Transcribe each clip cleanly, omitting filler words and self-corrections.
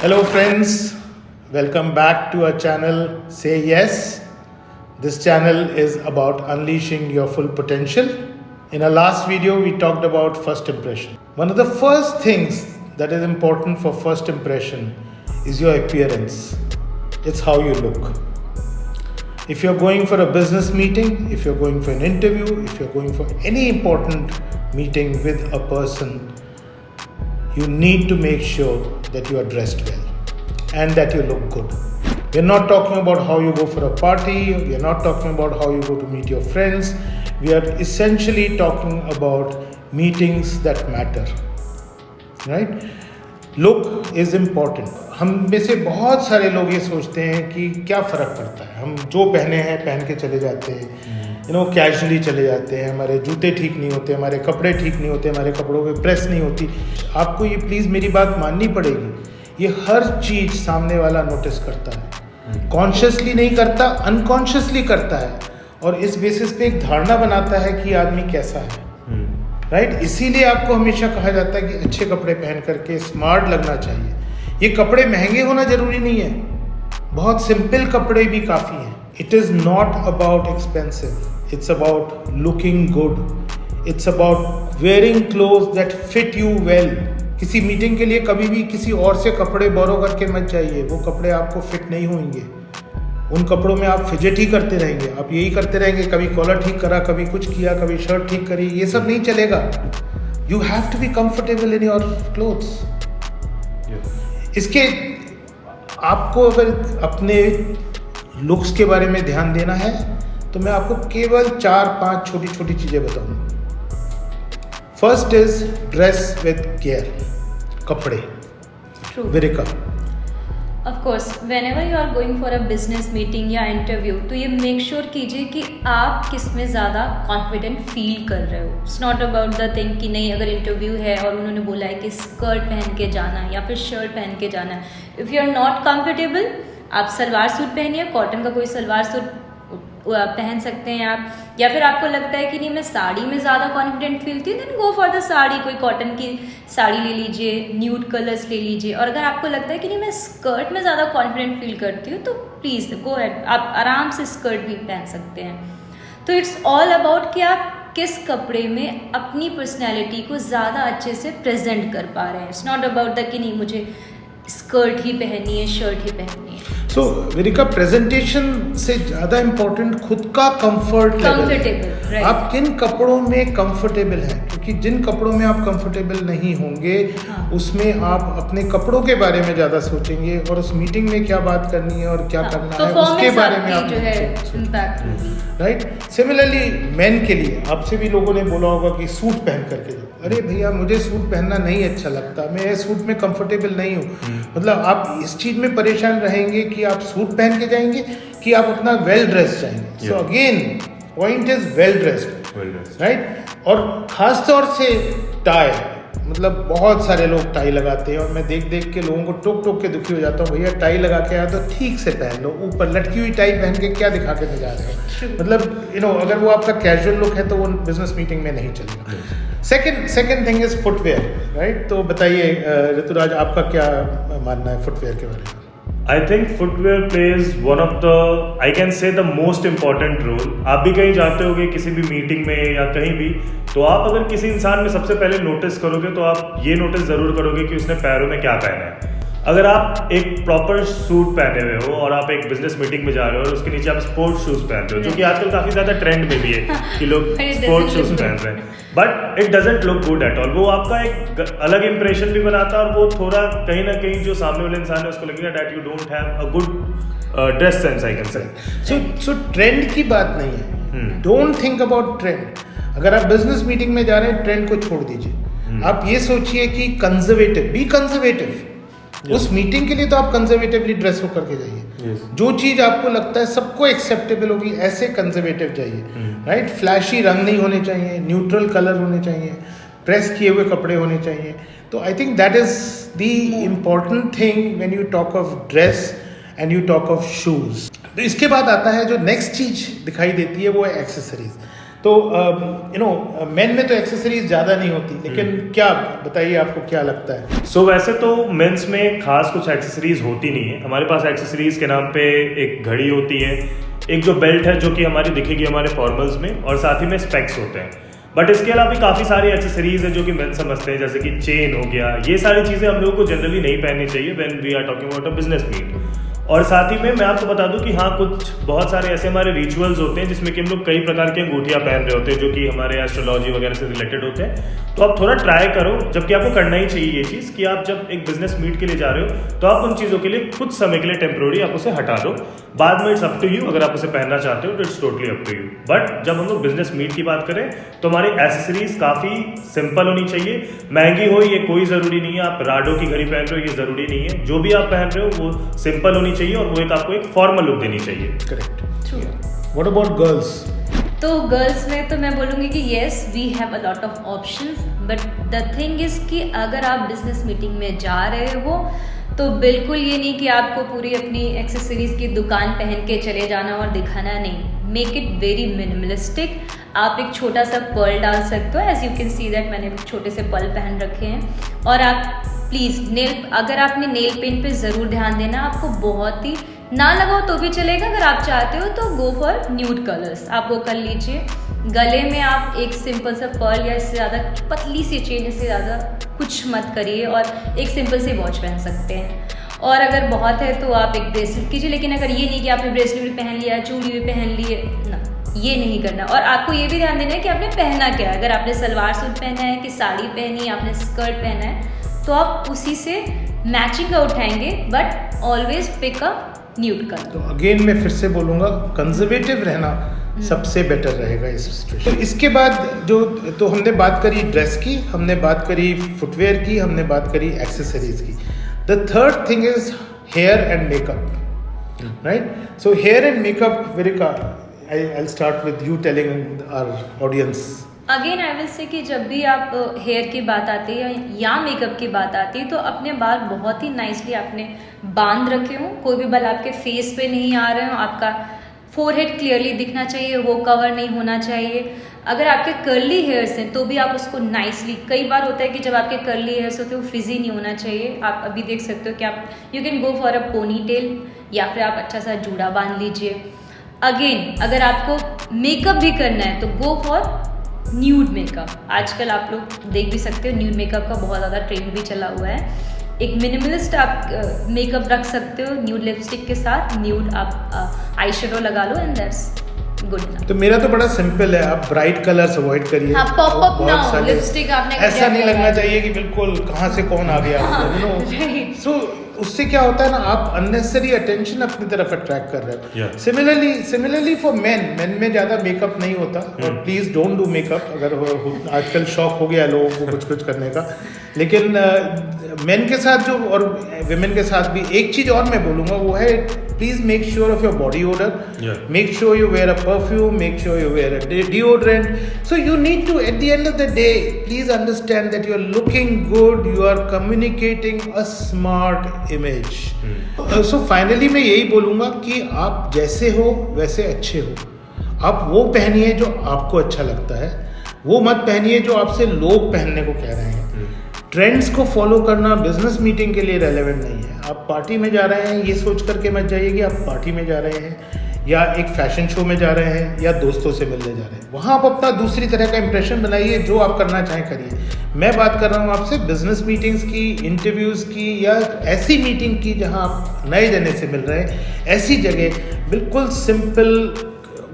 Hello friends, welcome back to our channel Say Yes. This channel is about unleashing your full potential. In our last video we talked about first impression. One of the first things that is important for first impression is your appearance. It's how you look. If you're going for a business meeting, if you're going for an interview, if you're going for any important meeting with a person, you need to make sure that you are dressed well and that you look good. We're not talking about how you go for a party, we're not talking about how you go to meet your friends. We are essentially talking about meetings that matter. Right? Look is important. हम में से बहुत सारे लोग ये सोचते हैं कि क्या फ़र्क पड़ता है, हम जो पहने हैं पहन के चले जाते हैं, कैजुअली चले जाते हैं, हमारे जूते ठीक नहीं होते, हमारे कपड़े ठीक नहीं होते, हमारे कपड़ों पे प्रेस नहीं होती. आपको ये प्लीज़ मेरी बात माननी पड़ेगी, ये हर चीज़ सामने वाला नोटिस करता है, कॉन्शियसली नहीं करता, अनकॉन्शियसली करता है, और इस बेसिस पे एक धारणा बनाता है कि आदमी कैसा है. राइट? इसीलिए आपको हमेशा कहा जाता है कि अच्छे कपड़े पहन करके स्मार्ट लगना चाहिए. ये कपड़े महंगे होना जरूरी नहीं है, बहुत सिंपल कपड़े भी काफ़ी हैं. It is not about expensive, it's about looking good, it's about wearing clothes that fit you well. किसी मीटिंग के लिए कभी भी किसी और से कपड़े बोरो करके मत जाइए, वो कपड़े आपको फिट नहीं होंगे. उन कपड़ों में आप फिजेट ही करते रहेंगे, आप यही करते रहेंगे, कभी कॉलर ठीक करा, कभी कुछ किया, कभी शर्ट ठीक करी, ये सब नहीं चलेगा. You have to be comfortable in your clothes. इसके आपको अगर अपने लुक्स के बारे में ध्यान देना है तो मैं आपको केवल 4-5 छोटी छोटी चीज़ें बताऊंगा. First is dress with care. कपड़े. Virika. Of course whenever you are going for a business meeting या इंटरव्यू, तो ये मेक श्योर कीजिए कि आप किस में ज़्यादा कॉन्फिडेंट फील कर रहे हो. It's not about the thing कि नहीं, अगर इंटरव्यू है और उन्होंने बोला है कि स्कर्ट पहन के जाना है या फिर शर्ट पहन के जाना है, if you are not comfortable, आप सलवार सूट पहनिए, कॉटन का कोई सलवार सूट पहन सकते हैं आप. या फिर आपको लगता है कि नहीं, मैं साड़ी में ज़्यादा कॉन्फिडेंट फील थी, then go for the sari. कोई कॉटन की साड़ी ले लीजिए, न्यूड कलर्स ले लीजिए. और अगर आपको लगता है कि नहीं, मैं स्कर्ट में ज़्यादा कॉन्फिडेंट फील करती हूँ, तो प्लीज़ गो अहेड, आप आराम से स्कर्ट भी पहन सकते हैं. तो इट्स ऑल अबाउट कि आप किस कपड़े में अपनी पर्सनैलिटी को ज़्यादा अच्छे से प्रेजेंट कर पा रहे हैं. इट्स नॉट अबाउट द कि नहीं मुझे स्कर्ट ही पहननी है, शर्ट ही पहननी है. सो विरिका, प्रेजेंटेशन से ज़्यादा इम्पोर्टेंट खुद का कंफर्टेबल. आप किन कपड़ों में कंफर्टेबल हैं, क्योंकि जिन कपड़ों में आप कंफर्टेबल नहीं होंगे, उसमें आप अपने कपड़ों के बारे में ज़्यादा सोचेंगे और उस मीटिंग में क्या बात करनी है और क्या करना है उसके बारे में आप सोचेंगे. राइट? सिमिलरली मेन के लिए आपसे भी लोगों ने बोला होगा कि सूट पहन करके जाओ. अरे भैया, मुझे सूट पहनना नहीं अच्छा लगता, मैं ये सूट में कंफर्टेबल नहीं हूँ. मतलब आप इस चीज़ में परेशान रहेंगे कि आप सूट पहन के जाएंगे कि आप अपना वेल ड्रेस जाएंगे. So again point is well dressed. Right? और खास तौर से टाई. मतलब बहुत सारे लोग टाई लगाते हैं और मैं देख देख के लोगों को टोक टोक के दुखी हो जाता हूँ. भैया, टाई लगा के आया तो ठीक से पहन लो, ऊपर लटकी हुई टाई पहन के क्या दिखा के जा रहे हो. मतलब अगर वो आपका कैजुअल लुक है तो वो बिजनेस मीटिंग में नहीं चलेगा. Second thing is footwear. Right? तो बताइए ऋतुराज, आपका क्या मानना है फुटवेयर के बारे में? I think footwear plays one of the, I can say the most important role. आप भी कहीं जाते होगे किसी भी मीटिंग में या कहीं भी, तो आप अगर किसी इंसान में सबसे पहले नोटिस करोगे तो आप ये नोटिस ज़रूर करोगे कि उसने पैरों में क्या पहना है. अगर आप एक प्रॉपर सूट पहने हुए हो और आप एक बिजनेस मीटिंग में जा रहे हो और उसके नीचे आप स्पोर्ट्स शूज़ पहनते हो, जो कि आजकल काफ़ी ज़्यादा ट्रेंड में भी है कि लोग स्पोर्ट्स शूज़ पहन रहे हैं, but it doesn't look good at all. वो आपका एक अलग इंप्रेशन भी बनाता है और वो थोड़ा कहीं ना कहीं जो सामने वाले इंसान है उसको लगेगा that you don't have a good dress sense, I can say. So trend की बात नहीं है. Don't think about trend. अगर आप बिजनेस मीटिंग में जा रहे हैं, ट्रेंड को छोड़ दीजिए. आप ये सोचिए कि कंजर्वेटिव, बी कंजर्वेटिव. उस मीटिंग के लिए तो आप कंजर्वेटिवली ड्रेस होकर के जाइए. जो चीज़ आपको लगता है सबको एक्सेप्टेबल होगी, ऐसे कंजर्वेटिव जाइए. राइट? फ्लैशी रंग नहीं होने चाहिए, न्यूट्रल कलर होने चाहिए, प्रेस किए हुए कपड़े होने चाहिए. तो I think that is the important thing when you talk of dress and you talk of shoes. तो इसके बाद आता है जो नेक्स्ट चीज दिखाई देती है, वो है एक्सेसरीज. तो मेन में तो एक्सेसरीज ज़्यादा नहीं होती, लेकिन क्या बताइए, आपको क्या लगता है? सो वैसे तो मेंस में खास कुछ एक्सेसरीज होती नहीं है। हमारे पास एक्सेसरीज के नाम पे एक घड़ी होती है, एक जो बेल्ट है जो कि हमारी दिखेगी हमारे फॉर्मल्स में, और साथ ही में स्पेक्स होते हैं। बट इसके अलावा भी काफ़ी सारी एक्सेसरीज है जो कि मेन समझते हैं, जैसे कि चेन हो गया। ये सारी चीज़ें हम लोगों को जनरली नहीं पहननी चाहिए when we are talking about a business meet. और साथ ही में मैं आपको बता दूं कि हाँ, कुछ बहुत सारे ऐसे हमारे रिचुअल्स होते हैं जिसमें कि हम लोग कई प्रकार की अंगूठियाँ पहन रहे होते हैं जो कि हमारे एस्ट्रोलॉजी वगैरह से रिलेटेड होते हैं। तो आप थोड़ा ट्राई करो, जबकि आपको करना ही चाहिए ये चीज़, कि आप जब एक बिजनेस मीट के लिए जा रहे हो तो आप उन चीज़ों के लिए कुछ समय के लिए टेम्प्रोरी आप उसे हटा दो। बाद में इट्स अप टू यू, अगर आप उसे पहनना चाहते हो तो it's totally up to you. But जब हम लोग बिजनेस मीट की बात करें तो हमारी एसेसरीज काफ़ी सिंपल होनी चाहिए। महंगी हो ये कोई ज़रूरी नहीं है, आप राडो की घड़ी पहन रहे हो ये ज़रूरी नहीं है। जो भी आप पहन रहे हो वो सिंपल होनी चाहिए और वो एक आपको एक फॉर्मल लुक देनी चाहिए। Correct. True. What about girls? तो गर्ल्स में तो मैं बोलूँगी कि yes we have a lot of options, but the thing is कि अगर आप बिजनेस मीटिंग में जा रहे हो तो बिल्कुल ये नहीं कि आपको पूरी अपनी एक्सेसरीज की दुकान पहन के चले जाना और दिखाना नहीं। Make it very minimalistic. आप एक छोटा सा पर्ल डाल सकते हो, as you can see that मैंने छोटे से पर्ल पहन रखे हैं। और आप प्लीज़ अगर आपने नेल पेंट पे ज़रूर ध्यान देना, आपको बहुत ही ना लगाओ तो भी चलेगा। अगर आप चाहते हो तो गो फॉर न्यूड कलर्स, आप वो कर लीजिए। गले में आप एक सिंपल सा पर्ल या इससे ज़्यादा पतली सी चेन, इससे ज़्यादा कुछ मत करिए, और एक सिंपल सी वॉच पहन सकते हैं। और अगर बहुत है तो आप एक ब्रेसलेट कीजिए, लेकिन अगर ये नहीं कि आपने ब्रेसलेट भी पहन लिया, चूड़ी भी पहन लिए, ना, ये नहीं करना। और आपको ये भी ध्यान देना है कि आपने पहना क्या है। अगर आपने सलवार सूट पहना है कि साड़ी पहनी, आपने स्कर्ट पहना है, तो आप उसी से मैचिंग का उठाएंगे, but always pick a nude colour. तो अगेन मैं फिर से बोलूँगा, कंजर्वेटिव रहना सबसे बेटर रहेगा इस सिचुएशन। तो इसके बाद तो हमने बात करी ड्रेस की, हमने बात करी फुटवेयर की, हमने बात करी एक्सेसरीज की। The third thing is hair and makeup, right? So hair and makeup, Virika, I'll start with you telling our audience. Again I will say कि जब भी आप हेयर की बात आती है या मेकअप की बात आती है तो अपने बाल बहुत ही नाइसली आपने बांध रखे हो। कोई भी बाल आपके फेस पे नहीं आ रहे हो, आपका फोरहेड क्लियरली दिखना चाहिए, वो कवर नहीं होना चाहिए। अगर आपके कर्ली हेयर्स हैं तो भी आप उसको नाइसली, कई बार होता है कि जब आपके कर्ली हेयर्स होते हैं वो फ्रिजी नहीं होना चाहिए। आप अभी देख सकते हो कि आप you can go for a ponytail, या फिर आप अच्छा सा जूड़ा बांध लीजिए। अगेन अगर आपको मेकअप भी करना है तो गो फॉर न्यूड मेकअप। आजकल आप लोग देख भी सकते हो न्यूड मेकअप का बहुत ज़्यादा ट्रेंड भी चला हुआ है। एक मिनिमलिस्ट आप मेकअप रख सकते हो न्यूड लिपस्टिक के साथ, न्यूड आप आई शेडो लगा लो एंड दैट्स गुड इनफ। तो मेरा तो बड़ा सिंपल है, आप ब्राइट कलर्स अवॉइड करिए। हाँ, पॉप अप ना हो लिपस्टिक आपने, ऐसा नहीं लगना चाहिए कि बिल्कुल कहाँ से कौन आ गया, यू नो। सो उससे क्या होता है ना, आप अननेसेसरी अटेंशन अपनी तरफ अट्रैक्ट कर रहे हो। सिमिलरली फॉर मेन में ज़्यादा मेकअप नहीं होता, और प्लीज़ डोंट डू मेकअप। अगर आजकल शौक हो गया लोगों को कुछ करने का, लेकिन मेन के साथ जो और विमेन के साथ भी एक चीज़ और मैं बोलूँगा, वो है please make sure of your body odour, make sure you wear a perfume, make sure you wear a deodorant. So you need to, at the end of the day, please understand that you are looking good, you are communicating a smart image. So finally मैं यही बोलूँगा कि आप जैसे हो वैसे अच्छे हो। आप वो पहनिए जो आपको अच्छा लगता है, वो मत पहनिए जो आपसे लोग पहनने को कह रहे हैं। ट्रेंड्स को फॉलो करना बिजनेस मीटिंग के लिए रेलेवेंट नहीं है। आप पार्टी में जा रहे हैं ये सोच करके मत जाइए कि आप पार्टी में जा रहे हैं, या एक फैशन शो में जा रहे हैं, या दोस्तों से मिलने जा रहे हैं। वहाँ आप अपना दूसरी तरह का इंप्रेशन बनाइए, जो आप करना चाहें करिए। मैं बात कर रहा हूँ आपसे बिजनेस मीटिंग्स की, इंटरव्यूज़ की, या ऐसी मीटिंग की जहाँ आप नए जने से मिल रहे हैं। ऐसी जगह बिल्कुल सिंपल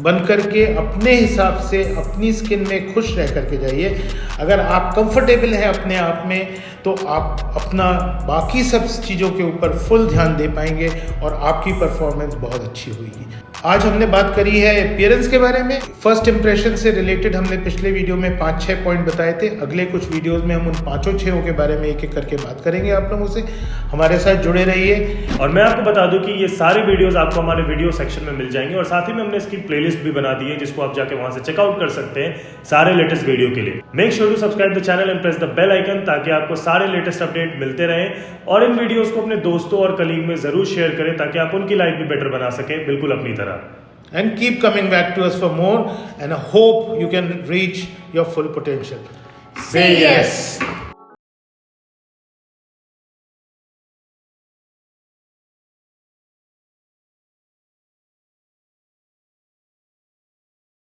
बन करके अपने हिसाब से अपनी स्किन में खुश रह करके जाइए। अगर आप कंफर्टेबल हैं अपने आप में तो आप अपना बाकी सब चीज़ों के ऊपर फुल ध्यान दे पाएंगे और आपकी परफॉर्मेंस बहुत अच्छी होगी। आज हमने बात करी है अपीयरेंस के बारे में। फर्स्ट इंप्रेशन से रिलेटेड हमने पिछले वीडियो में 5-6 पॉइंट बताए थे। अगले कुछ वीडियोस में हम उन 5-6 के बारे में एक एक करके बात करेंगे आप लोगों से। हमारे साथ जुड़े रहिए। और मैं आपको बता दूं कि ये सारे वीडियोस आपको हमारे वीडियो सेक्शन में मिल जाएंगे, और साथ ही में हमने इसकी प्लेलिस्ट भी बना दी है जिसको आप जाके वहां से चेकआउट कर सकते हैं सारे लेटेस्ट वीडियो के लिए। Make sure to subscribe the channel and press the bell icon ताकि आपको सारे लेटेस्ट अपडेट मिलते रहें, और इन वीडियोस को अपने दोस्तों और कलीग में जरूर शेयर करें ताकि आप उनकी लाइफ भी बेटर बना सकें, बिल्कुल अपनी तरह। And keep coming back to us for more, and I hope you can reach your full potential. Say yes.